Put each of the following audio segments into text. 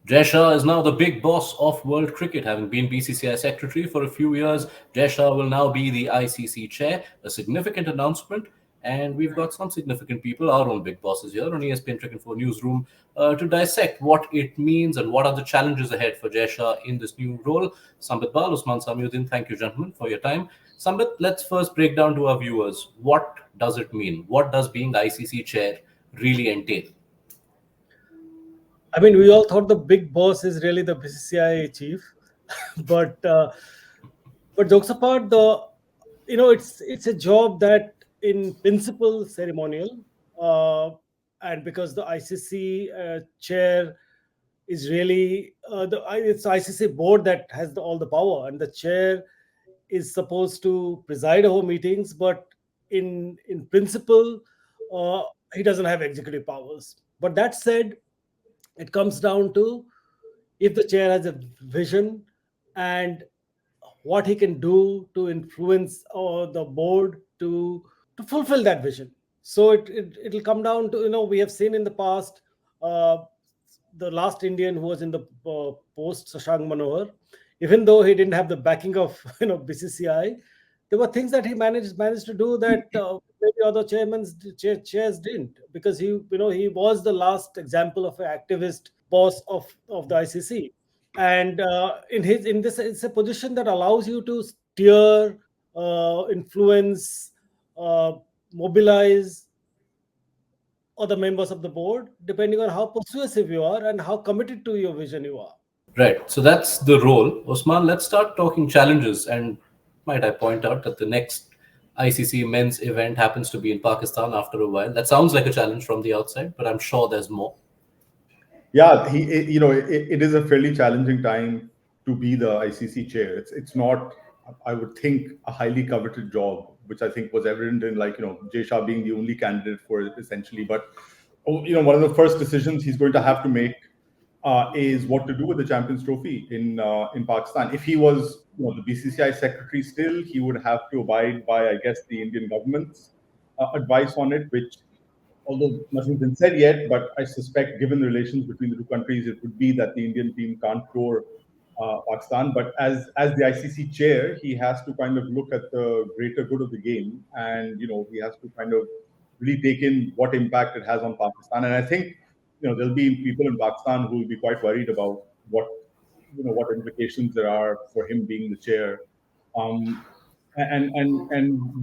Yash Jha is now the big boss of world cricket, having been BCCI secretary for a few years. Yash Jha will now be the ICC chair, a significant announcement. And we've got some significant people, our own big bosses here on ESPNcricinfo Newsroom, to dissect what it means and what are the challenges ahead for Yash Jha in this new role. Sambit, Osman, Samiuddin, thank you, gentlemen, for your time. Sambit, let's first break down to our viewers. What does it mean? What does being ICC chair really entail? I mean, we all thought the big boss is really the BCCI chief, but jokes apart, it's a job that in principle ceremonial, and because the ICC chair is really it's ICC board that has all the power, and the chair is supposed to preside over meetings, but in principle, uh, he doesn't have executive powers. But that said, it comes down to if the chair has a vision and what he can do to influence the board to fulfill that vision. So it'll come down to, we have seen in the past, uh, the last Indian who was in the post, Shashank Manohar, even though he didn't have the backing of BCCI, there were things that he managed to do that maybe other chairs didn't, because he was the last example of an activist boss of the ICC. And in this, it's a position that allows you to steer, influence, uh, mobilize other members of the board, depending on how persuasive you are and how committed to your vision you are. Right. So that's the role. Osman, let's start talking challenges. And might I point out that the next ICC men's event happens to be in Pakistan after a while. That sounds like a challenge from the outside, but I'm sure there's more. Yeah, it is a fairly challenging time to be the ICC chair. It's not, I would think, a highly coveted job, which I think was evident in, Yash Jha being the only candidate for it essentially. But one of the first decisions he's going to have to make is what to do with the Champions Trophy in Pakistan. If he was the BCCI secretary still, he would have to abide by, I guess, the Indian government's advice on it, which, although nothing's been said yet, but I suspect, given the relations between the two countries, it would be that the Indian team can't tour Pakistan. But as the ICC chair, he has to kind of look at the greater good of the game, and he has to kind of really take in what impact it has on Pakistan. And I think there'll be people in Pakistan who will be quite worried about what implications there are for him being the chair. And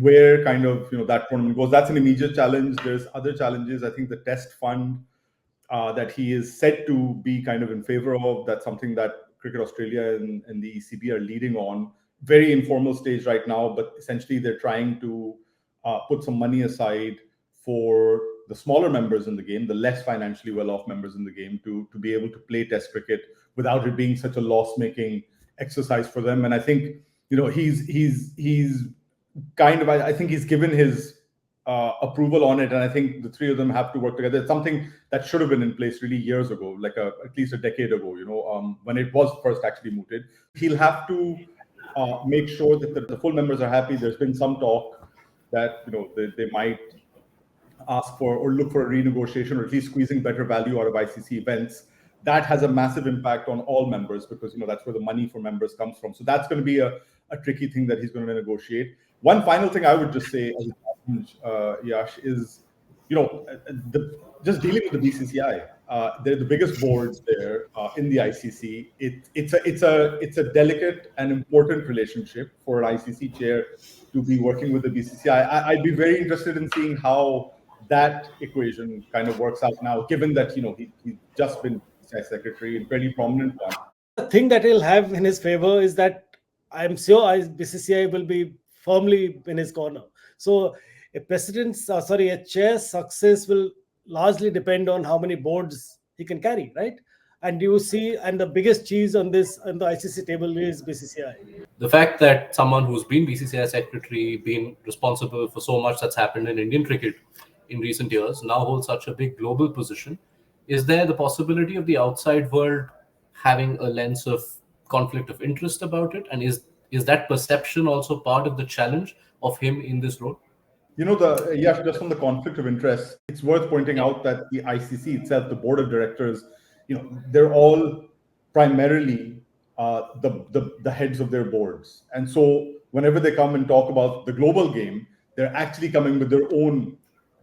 where kind of that tournament goes. That's an immediate challenge. There's other challenges. I think the test fund that he is said to be kind of in favor of, that's something that Cricket Australia and the ECB are leading on. Very informal stage right now, but essentially they're trying to put some money aside for the smaller members in the game, the less financially well-off members in the game, to be able to play test cricket without it being such a loss-making exercise for them. And I think he's kind of, I think he's given his approval on it, and I think the three of them have to work together. It's something that should have been in place really years ago, like at least a decade ago, when it was first actually mooted. He'll have to make sure that the full members are happy. There's been some talk that they might ask for or look for a renegotiation, or at least squeezing better value out of ICC events. That has a massive impact on all members, because that's where the money for members comes from. So that's going to be a tricky thing that he's going to negotiate. One final thing I would just say, as a challenge, Yash, is just dealing with the BCCI. They're the biggest boards there in the ICC. It's a delicate and important relationship for an ICC chair to be working with the BCCI. I'd be very interested in seeing how that equation kind of works out now, given that he's just been secretary, a very prominent one. The thing that he'll have in his favor is that I'm sure BCCI will be firmly in his corner. So a chair's success will largely depend on how many boards he can carry, right? And you see, and the biggest cheese on the ICC table is BCCI. The fact that someone who's been BCCI secretary, been responsible for so much that's happened in Indian cricket in recent years, now holds such a big global position. Is there the possibility of the outside world having a lens of conflict of interest about it? And is that perception also part of the challenge of him in this role? Just on the conflict of interest, it's worth pointing out that the ICC itself, the board of directors, they're all primarily the heads of their boards. And so whenever they come and talk about the global game, they're actually coming with their own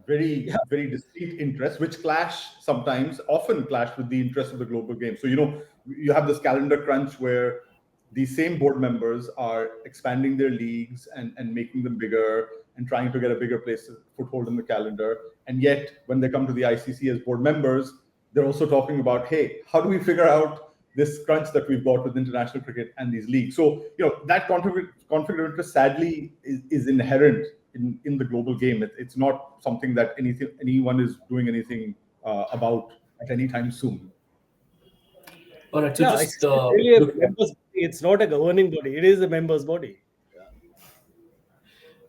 very, very distinct interests, which often clash with the interests of the global game. So, you have this calendar crunch where these same board members are expanding their leagues and making them bigger and trying to get a bigger foothold in the calendar. And yet, when they come to the ICC as board members, they're also talking about, hey, how do we figure out this crunch that we've got with international cricket and these leagues? So, that conflict of interest sadly is inherent in the global game. It's not something that anyone is doing anything about at any time soon. All right, so It's really a members body. It's not a governing body. It is a members body.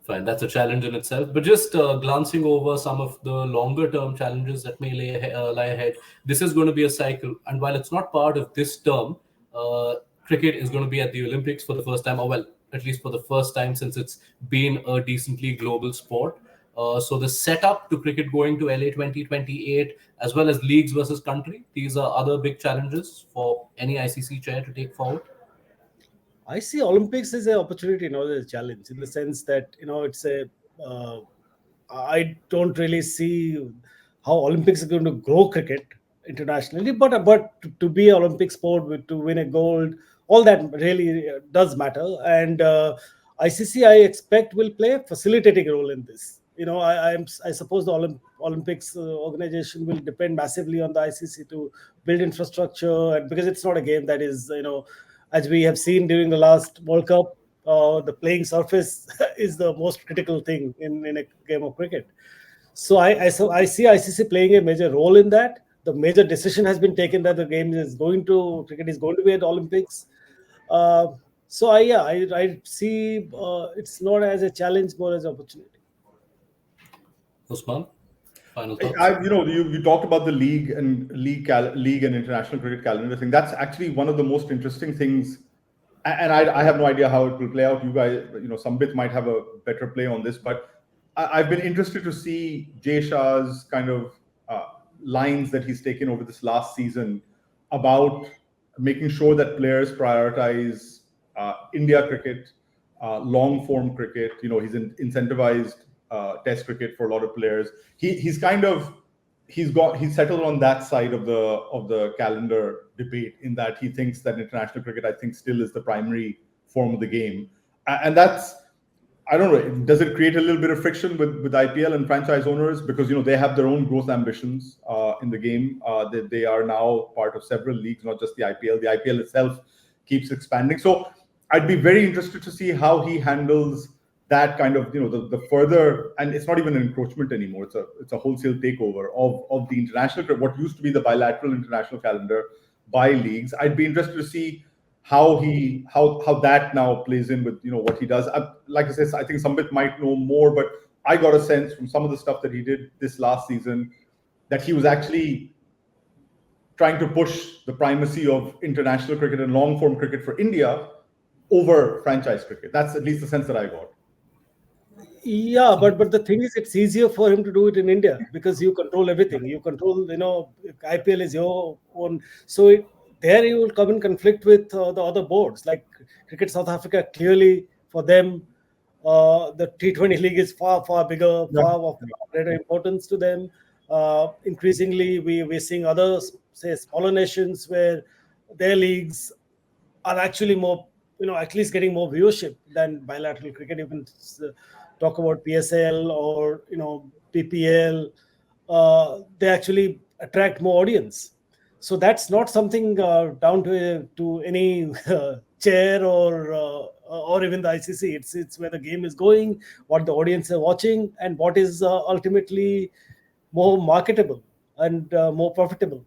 Fine, that's a challenge in itself. But just glancing over some of the longer term challenges that may lie ahead, this is going to be a cycle. And while it's not part of this term, cricket is going to be at the Olympics for the first time, or well, at least for the first time since it's been a decently global sport. So the setup to cricket going to LA 2028, as well as leagues versus country, these are other big challenges for any ICC chair to take forward. I see Olympics as an opportunity, not as a challenge, in the sense that it's a. I don't really see how Olympics are going to grow cricket internationally, but to be an Olympic sport, to win a gold, all that really does matter. And ICC, I expect, will play a facilitating role in this. I suppose the Olympics organization will depend massively on the ICC to build infrastructure, and because it's not a game that is, as we have seen during the last World Cup, the playing surface is the most critical thing in a game of cricket. So I see ICC playing a major role in that. The major decision has been taken that cricket is going to be at the Olympics. So I see it's not as a challenge, more as an opportunity. Osman, final thoughts? You talked about the league and international cricket calendar thing. That's actually one of the most interesting things. And I have no idea how it will play out. You guys, Sambit might have a better play on this, but I've been interested to see Yash Jha's kind of lines that he's taken over this last season about making sure that players prioritize India cricket, long form cricket. He's incentivized Test cricket for a lot of players. He's settled on that side of the calendar debate, in that he thinks that international cricket, I think, still is the primary form of the game, and that's, I don't know, does it create a little bit of friction with IPL and franchise owners, because they have their own growth ambitions in the game. They are now part of several leagues, not just the IPL. The IPL itself keeps expanding. So I'd be very interested to see how he handles that kind of, the further, and it's not even an encroachment anymore. It's a wholesale takeover of the international, what used to be the bilateral international calendar by leagues. I'd be interested to see how that now plays in with what he does. Like I said, I think Sambit might know more, but I got a sense from some of the stuff that he did this last season that he was actually trying to push the primacy of international cricket and long form cricket for India over franchise cricket. That's at least the sense that I got. Yeah, but the thing is, it's easier for him to do it in India because you control everything. You control, IPL is your own. So there you will come in conflict with the other boards. Like Cricket South Africa, clearly for them, the T20 league is far, far bigger, far of greater importance to them. Increasingly, we're seeing other, say, smaller nations where their leagues are actually more, at least getting more viewership than bilateral cricket. You can talk about PSL or PPL. They actually attract more audience. So that's not something down to any chair or even the ICC. It's where the game is going, what the audience are watching, and what is ultimately more marketable and more profitable.